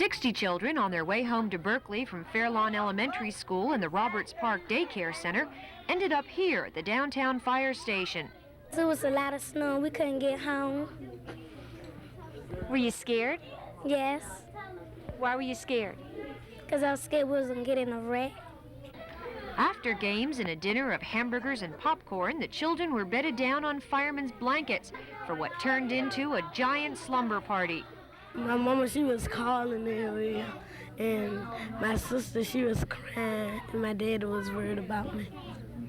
60 children on their way home to Berkeley from Fairlawn Elementary School and the Roberts Park Daycare Center ended up here at the downtown fire station. There was a lot of snow. We couldn't get home. Were you scared? Yes, Why were you scared? because I was scared we wasn't getting a wreck. After games and a dinner of hamburgers and popcorn, the children were bedded down on firemen's blankets for what turned into a giant slumber party. My mama, she was calling the area, and my sister, she was crying, and my dad was worried about me.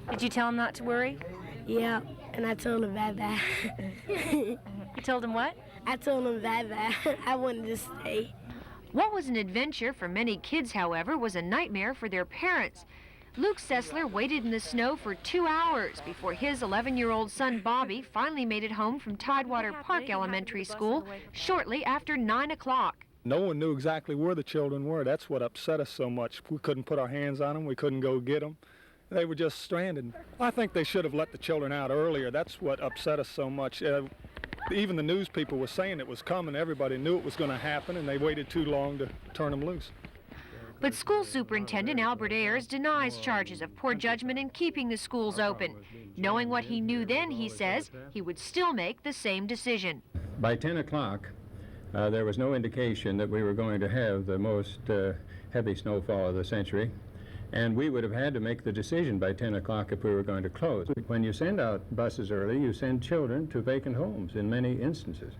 Did you tell him not to worry? Yeah, and I told him bye-bye. You told him what? I told him bye-bye. I wanted to stay. What was an adventure for many kids, however, was a nightmare for their parents. Luke Sessler waited in the snow for 2 hours before his 11-year-old son Bobby finally made it home from Tidewater Park Elementary School shortly after 9 o'clock. No one knew exactly where the children were. That's what upset us so much. We couldn't put our hands on them. We couldn't go get them. They were just stranded. I think they should have let the children out earlier. That's what upset us so much. Even the news people were saying it was coming. Everybody knew it was going to happen, and they waited too long to turn them loose. But School Superintendent Albert Ayers denies charges of poor judgment in keeping the schools open. Knowing what he knew then, he says, he would still make the same decision. By 10 o'clock, there was no indication that we were going to have the most heavy snowfall of the century, and we would have had to make the decision by 10 o'clock if we were going to close. When you send out buses early, you send children to vacant homes in many instances.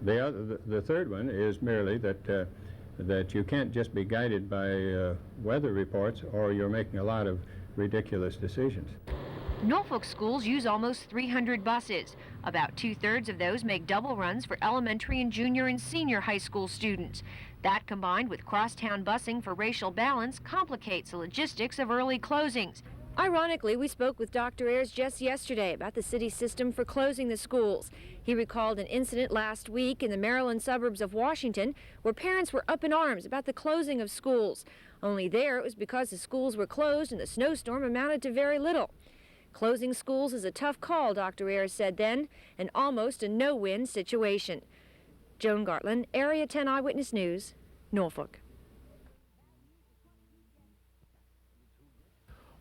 The third one is merely that you can't just be guided by weather reports, or you're making a lot of ridiculous decisions. Norfolk schools use almost 300 buses. About 2/3 of those make double runs for elementary and junior and senior high school students. That, combined with crosstown busing for racial balance, complicates the logistics of early closings. Ironically, we spoke with Dr. Ayers just yesterday about the city's system for closing the schools. He recalled an incident last week in the Maryland suburbs of Washington where parents were up in arms about the closing of schools. Only there it was because the schools were closed and the snowstorm amounted to very little. Closing schools is a tough call, Dr. Ayers said then, and almost a no-win situation. Joan Gartland, Area 10 Eyewitness News, Norfolk.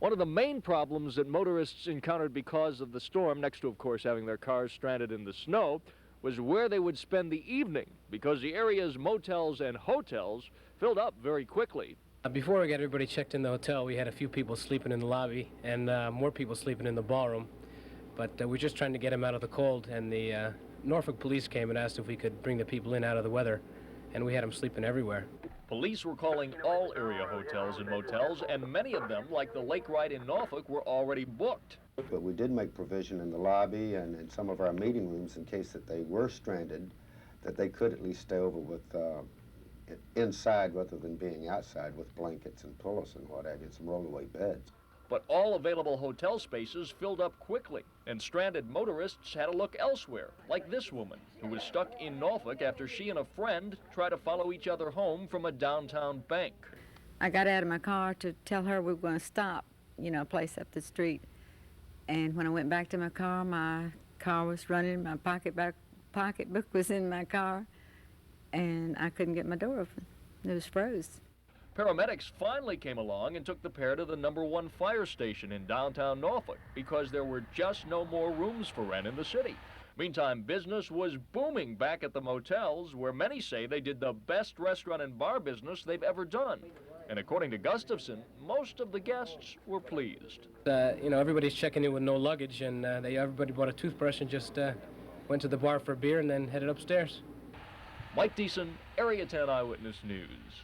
One of the main problems that motorists encountered because of the storm, next to, of course, having their cars stranded in the snow, was where they would spend the evening, because the area's motels and hotels filled up very quickly. Before we got everybody checked in the hotel, we had a few people sleeping in the lobby and more people sleeping in the ballroom. But we're just trying to get them out of the cold, and the Norfolk police came and asked if we could bring the people in out of the weather, and we had them sleeping everywhere. Police were calling all area hotels and motels, and many of them, like the Lake Ride in Norfolk, were already booked. But we did make provision in the lobby and in some of our meeting rooms in case that they were stranded, that they could at least stay over with inside rather than being outside with blankets and pillows and what have you, and some rollaway beds. But all available hotel spaces filled up quickly, and stranded motorists had to look elsewhere, like this woman, who was stuck in Norfolk after she and a friend tried to follow each other home from a downtown bank. I got out of my car to tell her we were going to stop, a place up the street. And when I went back to my car was running, my pocketbook was in my car, and I couldn't get my door open. It was froze. Paramedics finally came along and took the pair to the #1 fire station in downtown Norfolk because there were just no more rooms for rent in the city. Meantime, business was booming back at the motels, where many say they did the best restaurant and bar business they've ever done. And according to Gustafson, most of the guests were pleased. Everybody's checking in with no luggage, and everybody bought a toothbrush and just went to the bar for a beer and then headed upstairs. Mike Deason, Area 10 Eyewitness News.